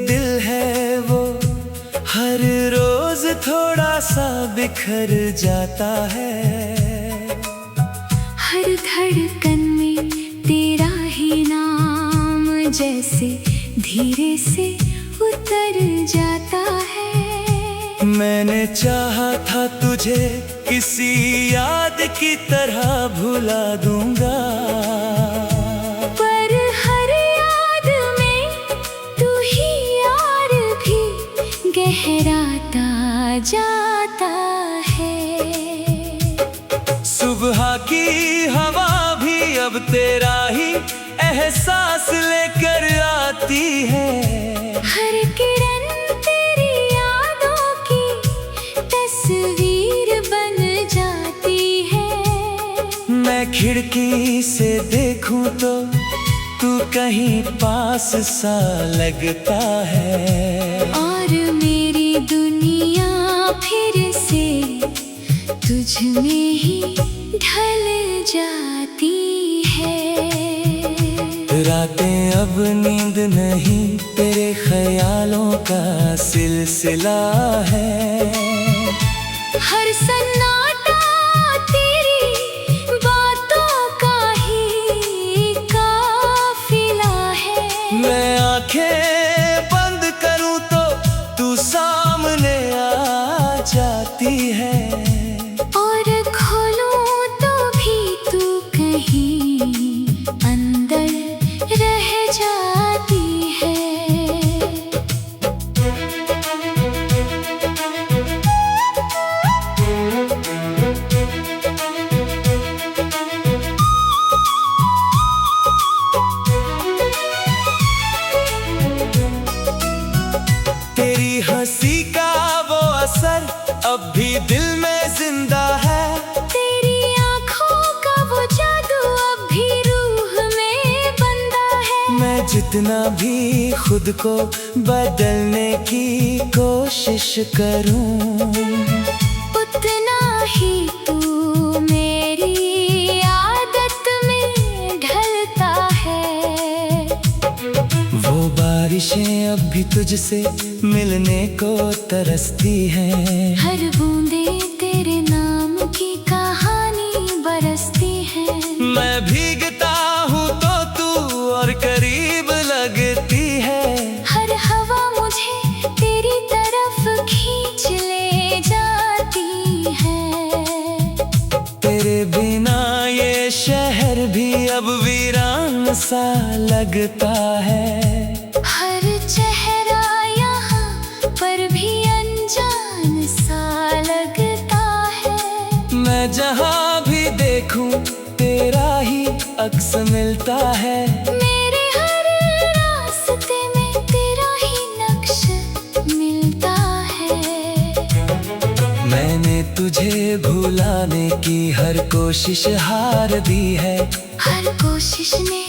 दिल है वो हर रोज थोड़ा सा बिखर जाता है। हर धड़कन में तेरा ही नाम जैसे धीरे से उतर जाता है। मैंने चाहा था तुझे किसी याद की तरह भुला दूंगा, पर हर याद में तू ही यार भी गहराता जाता है। सुबह की हवा भी अब तेरा ही एहसास लेकर आती है। हर किरण तेरी यादों की तस्वीर बन जाती है। मैं खिड़की से देखूं तो तू कहीं पास सा लगता है, और मेरी दुनिया फिर से तुझ में ही ढल जाती है। रातें अब नींद नहीं तेरे ख्यालों का सिलसिला है। हर सन्नाटा तेरी बातों का ही काफिला है। मैं आंखें बंद करूं तो तू सामने आ जाती है, और खोलूं तो भी तू कहीं अंदर रह जाती है। तेरी हंसी का वो असर अब भी दिल में जिंदा है। तेरी आँखों का वो जादू अब भी रूह में बंदा है। मैं जितना भी खुद को बदलने की कोशिश करूं, उतना ही तू मेरी आदत में ढलता है। वो बारिशें अब भी तुझसे मिलने को तरसती हैं। हर बूंदे तेरे नाम की कहानी बरसती है। मैं भीगता हूँ तो तू और करीब लगती है। हर हवा मुझे तेरी तरफ खींच ले जाती है। तेरे बिना ये शहर भी अब वीरान सा लगता है। हर चेहरा यहाँ पर भी अनजान सा लगता है। मैं जहाँ भी देखूं तेरा ही अक्स मिलता है। मेरे हर रास्ते में तेरा ही नक्श मिलता है। मैंने तुझे भुलाने की हर कोशिश हार दी है। हर कोशिश ने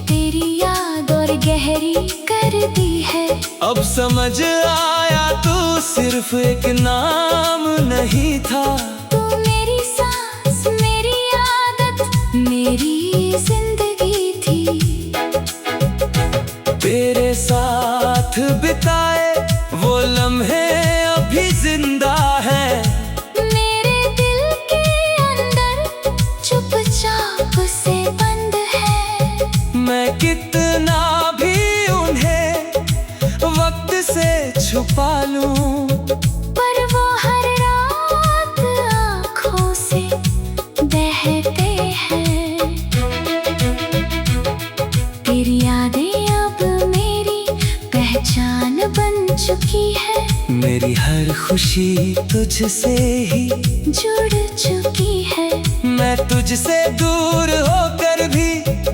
तेरी याद और गहरी कर दी है। अब समझ आया तू सिर्फ एक नाम नहीं था। तू मेरी सांस, मेरी आदत, मेरी जिंदगी थी। तेरे साथ बिताए वो लम्हे अभी जिंदा है। मेरे दिल के अंदर चुपचाप से बंद है। मैं कितना भी उन्हें वक्त से छुपा लूं, पर वो हर रात आँखों से बहते हैं। तेरी यादें अब मेरी पहचान बन चुकी है। मेरी हर खुशी तुझसे ही जुड़ चुकी है। मैं तुझसे दूर होकर भी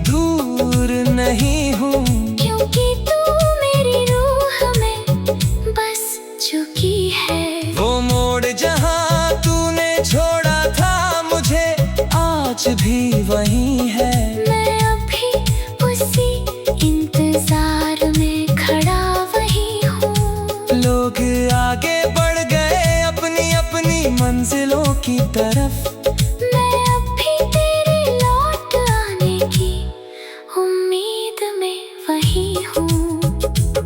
दूर नहीं हूँ, क्योंकि तू मेरी रूह में बस चुकी है। वो मोड़ जहाँ तूने छोड़ा था मुझे आज भी वही है। मैं अभी उसी इंतजार में खड़ा वही हूँ। लोग आगे बढ़ गए अपनी अपनी मंजिलों की तरफ। मैं अभी तेरे लौट आने की उम्मीद में वही हूँ।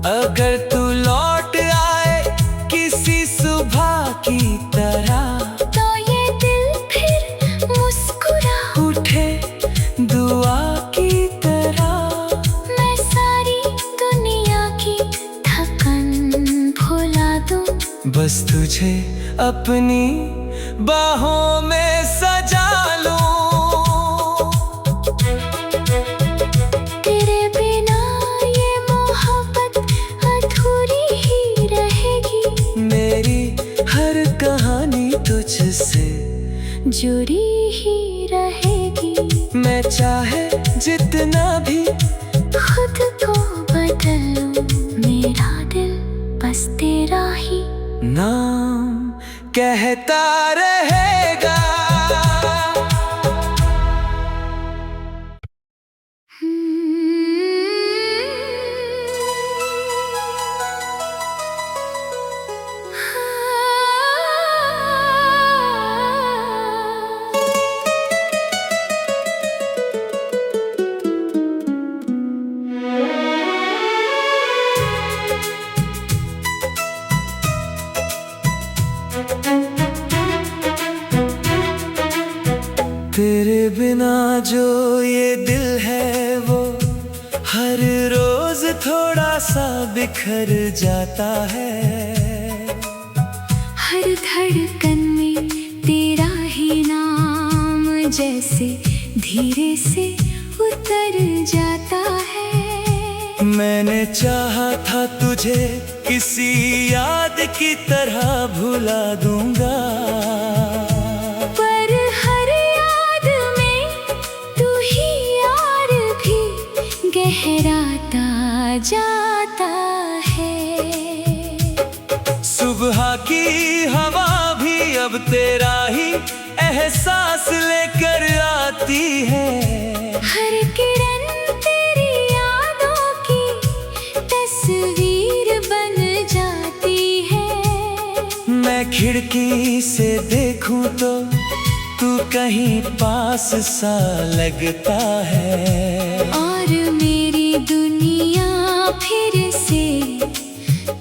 अगर तू लौट आए किसी सुबह की तरह, तो ये दिल फिर मुस्कुरा उठे दुआ की तरह। मैं सारी दुनिया की थकन भुला दूं, बस तुझे अपनी बाहों में सजा लूं। तेरे बिना ये मोहब्बत अधूरी ही रहेगी, मेरी हर कहानी तुझसे जुड़ी ही रहेगी। मैं चाहे जितना भी खुद को बदल लूं, मेरा दिल बस तेरा ही नाम कहता रहेगा। तेरे बिना जो ये दिल है वो हर रोज थोड़ा सा बिखर जाता है। हर धड़कन में तेरा ही नाम जैसे धीरे से उतर जाता है। मैंने चाहा था तुझे किसी याद की तरह भुला दूंगा, पर हर याद में तू ही यार भी गहराता जाता है। सुबह की हवा भी अब तेरा ही एहसास लेकर आती है। हर किरण तेरी यादों की तस्वीर बन जाती है। मैं खिड़की से देखूं तो तू कहीं पास सा लगता है, और मेरी दुनिया फिर से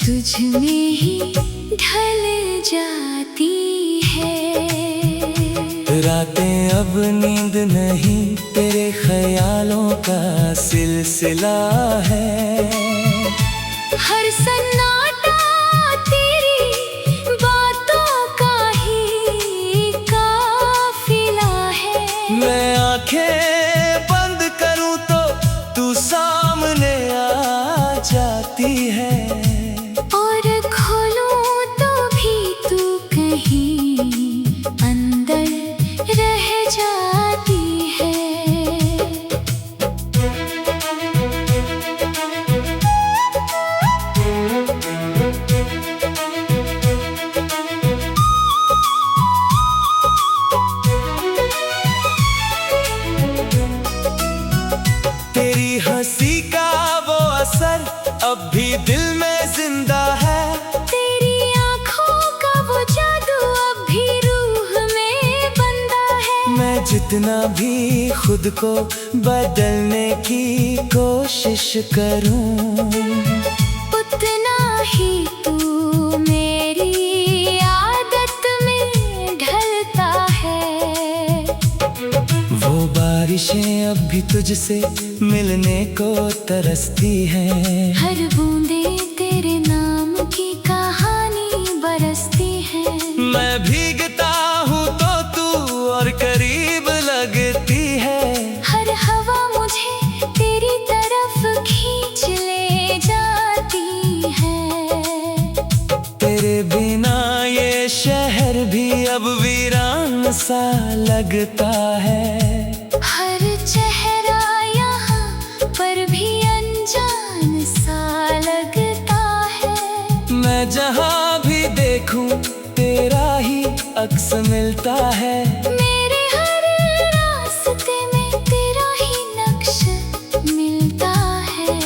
तुझ में ही ढल जाती है। रातें अब नींद नहीं तेरे ख्यालों का सिलसिला है। हर सन्नाटा तेरी बातों का ही काफिला है। मैं आंखें बंद करूं तो तू सामने आ जाती है, और खोलूं तो भी तू कहीं अंदर रह जाती है। तेरी हंसी का वो असर अब भी दिल में जिंदा है। तेरी आँखों का वो जादू अब भी रूह में बंदा है। मैं जितना भी खुद को बदलने की कोशिश करूं, उतना ही तू मेरी आदत में ढलता है। वो बारिशें अब भी तुझसे मिलने को तरसती हैं। हर बूंदे तेरे नाम की कहानी बरसती है। मैं भीगता हूँ तो तू और करीब लगती है। हर हवा मुझे तेरी तरफ खींच ले जाती है। तेरे बिना ये शहर भी अब वीरान सा लगता है। हर चेहरा यहाँ पर भी अनजान सा लगता है। मैं जहाँ भी देखूं तेरा ही अक्स मिलता है। मेरे हर रास्ते में तेरा ही नक्श मिलता है।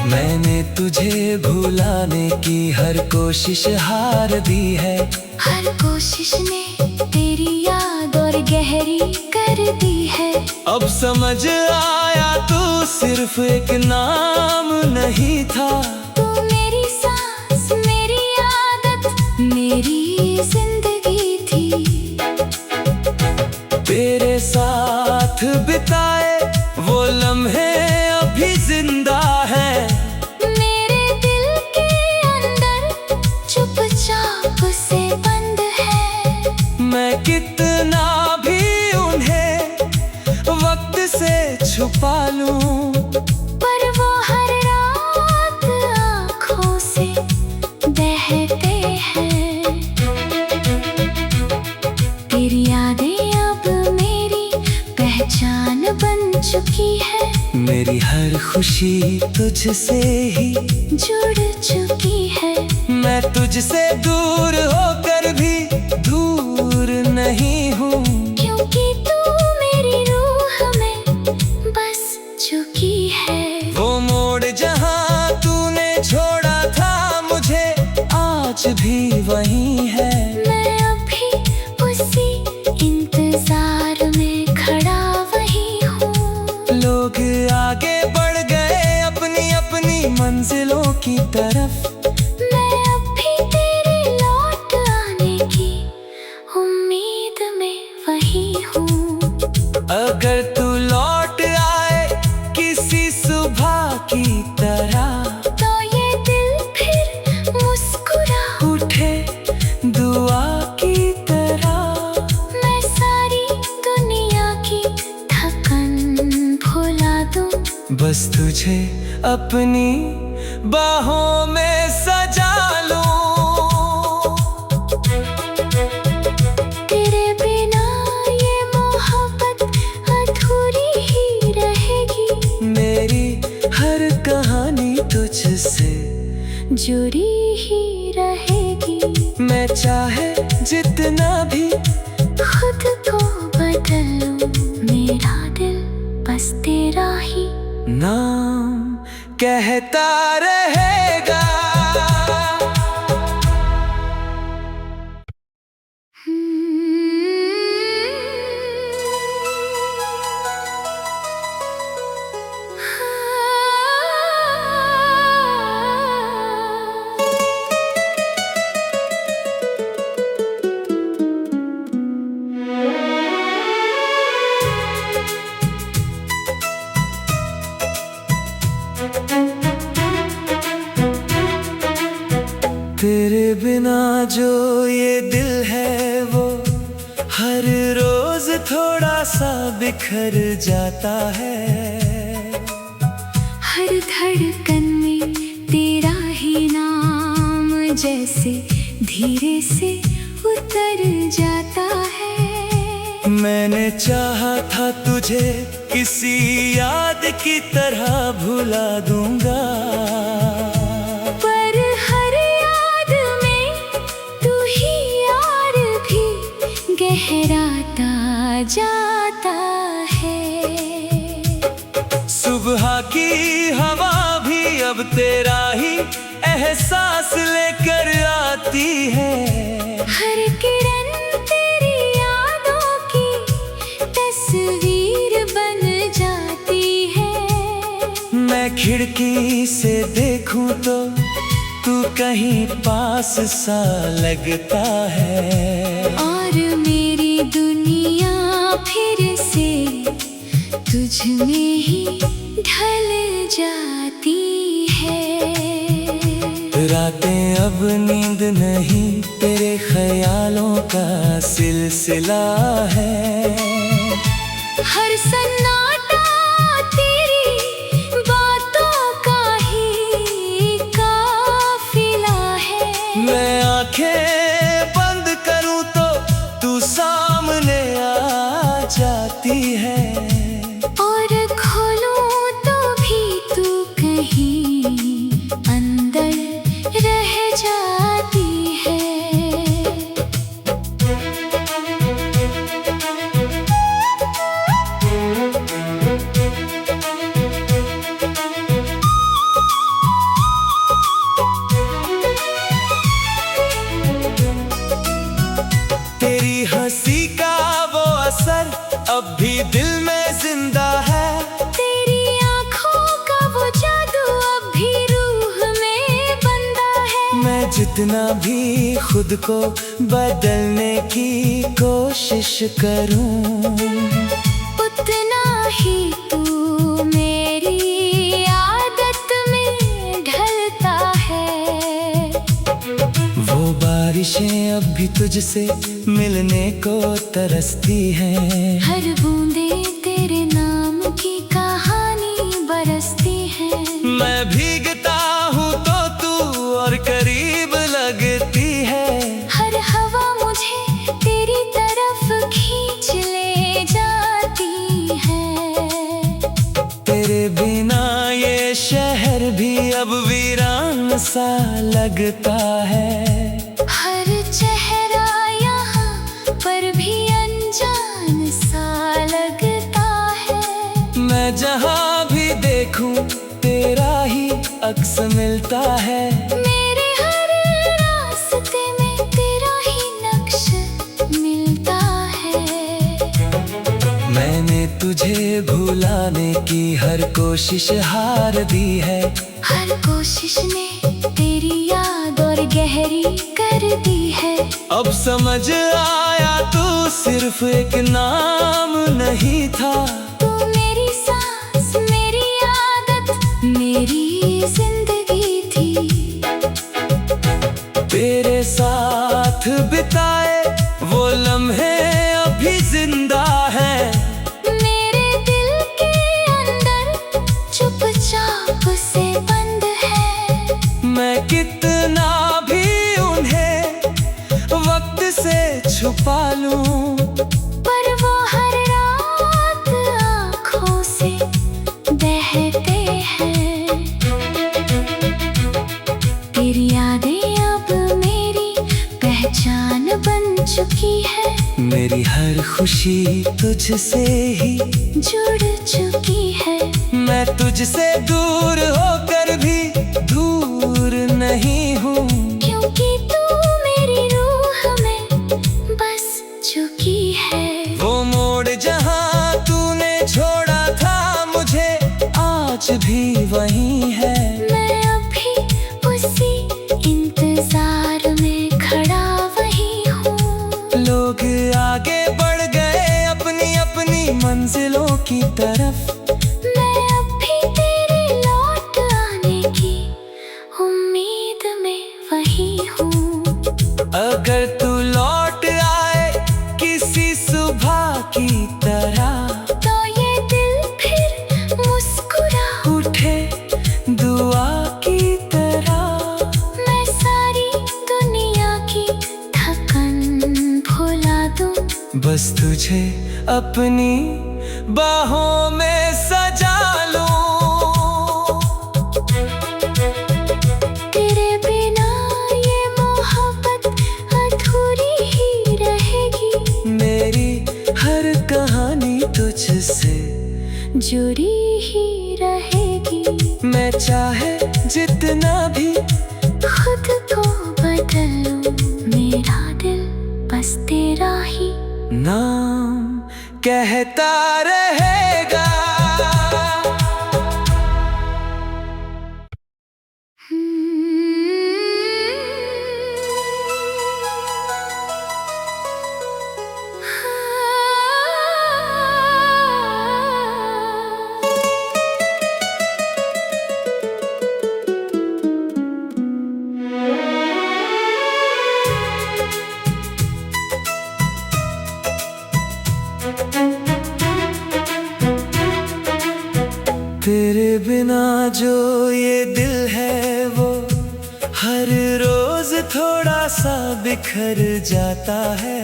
मैंने तुझे भुलाने की हर कोशिश हार दी है। हर कोशिश ने तेरी याद और गहरी कर दी है। अब समझ आया तू सिर्फ एक नाम नहीं था। तू खुशी तुझसे ही जुड़ चुकी है। मैं तुझसे दूर होकर भी दूर नहीं हूँ, क्योंकि तू मेरी रूह में बस चुकी है। वो मोड़ जहाँ तूने छोड़ा था मुझे आज भी वही है। मैं अभी उसी इंतजार में खड़ा वही हूँ। लोग आगे बढ़ गए अपनी अपनी मंजिलों की तरफ, मैं अभी तेरे लौट आने की उम्मीद में वही हूँ। अगर तू लौट आए किसी सुबह की तरह, तो ये दिल फिर मुस्कुरा उठे दुआ की तरह। मैं सारी दुनिया की थकन भुला दूं, बस तुझे अपनी बाहों में सजा लूं। तेरे बिना ये मोहब्बत अधूरी ही रहेगी। मेरी हर कहानी तुझसे जुड़ी ही रहेगी। मैं चाहे जितना भी खुद को बदल लूं, मेरा दिल बस तेरा ही नाम कहता रहेगा। तेरे बिना जो ये दिल है वो हर रोज थोड़ा सा बिखर जाता है। हर धड़कन में तेरा ही नाम जैसे धीरे से उतर जाता है। मैंने चाहा था तुझे किसी याद की तरह भुला दूंगा, पर हर याद में तू ही यार भी गहराता जाता है। सुबह की हवा भी अब तेरा ही एहसास लेकर आती है। हर किरण तेरी यादों की तस्वीर बन जाती है। मैं खिड़की से देखूं तो तू कहीं पास सा लगता है, और मेरी दुनिया फिर से तुझ में ही ढल जाती है। रातें अब नींद नहीं तेरे ख्यालों का सिलसिला है। हर सन्नाटा तेरी बातों का ही काफिला है। मैं आंखें बंद करूं तो तू सामने आ जाती है, और खोलूं तो भी तू कहीं अंदर रह जाती है। तेरी हंसी का वो असर अब भी दिल में जिंदा है। तेरी आँखों का वो जादू अब भी रूह में बंदा है। मैं जितना भी खुद को बदलने की कोशिश करूं, उतना ही तू मेरी आदत में ढलता है। वो बारिशें अब भी तुझसे मिलने को तरसती हैं। हर बूंदे तेरे नाम की कहानी बरसती है। मैं भीगता हूँ तो तू और करीब लगती है। हर हवा मुझे तेरी तरफ खींच ले जाती है। तेरे बिना ये सा लगता है। हर चेहरा यहाँ पर भी अनजान सा लगता है। मैं जहाँ भी देखूं तेरा ही अक्स मिलता है। मेरे हर रास्ते में तेरा ही नक्श मिलता है। मैंने तुझे भुलाने की हर कोशिश हार दी है। हर कोशिश ने तेरी याद और गहरी कर दी है। अब समझ आया तू सिर्फ एक नाम नहीं था। तू मेरी सांस, मेरी आदत, मेरी जिंदगी थी। तेरे साथ बिताए वो लम्हे अभी जिंदा है। मेरे दिल के अंदर चुपचाप से बंद है। मैं कितना भी उन्हें वक्त से छुपा लूं, पर वो हर रात आँखों से बहते हैं। तेरी यादें अब मेरी पहचान बन चुकी है। मेरी हर खुशी तुझसे ही जुड़ चुकी है। मैं तुझसे दूर होकर भी दूर नहीं हूँ, क्योंकि तू मेरी रूह में बस चुकी है। वो मोड़ जहाँ तूने छोड़ा था मुझे आज भी वही है। मैं अभी उसी इंतजार में खड़ा वही हूँ। लोग आगे बढ़ गए अपनी अपनी मंजिलों की तरफ। मैं अभी तेरे लौट आने की उम्मीद में वही हूँ। अगर तू लौट आए किसी सुबह की तरह, तो ये दिल फिर मुस्कुरा उठे दुआ की तरह। मैं सारी दुनिया की थकन भुला दूं। बस तुझे अपनी बाहों में सजा लूं। तेरे बिना ये मोहब्बत अधूरी ही रहेगी। मेरी हर कहानी तुझसे जुड़ी ही रहेगी। मैं चाहे जितना भी खुद को बदल लूं, मेरा दिल बस तेरा ही नाम कहता रहेगा। तेरे बिना जो ये दिल है वो हर रोज थोड़ा सा बिखर जाता है।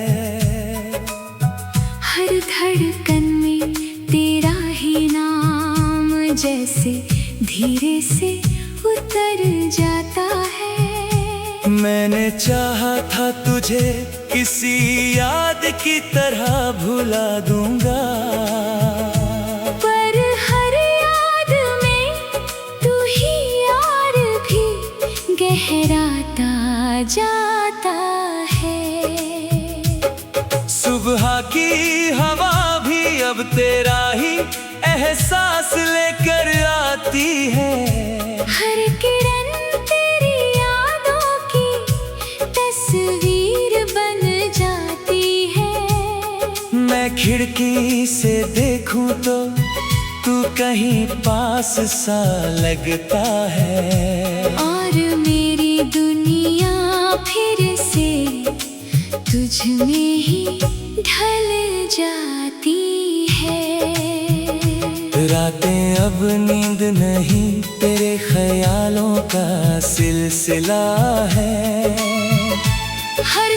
हर धड़कन में तेरा ही नाम जैसे धीरे से उतर जाता है। मैंने चाहा था तुझे किसी याद की तरह भुला दूंगा, पर हर याद में तू ही यार भी गहराता जाता है। सुबह की हवा भी अब तेरा ही एहसास लेकर आती है। हर किरण तेरी यादों की तस्वीर बन जाती है। मैं खिड़की से देखूं तो तू कहीं पास सा लगता है, और मेरी दुनिया फिर से तुझ में ही ढल जाती है। रातें अब नींद नहीं तेरे ख्यालों का सिलसिला है। हर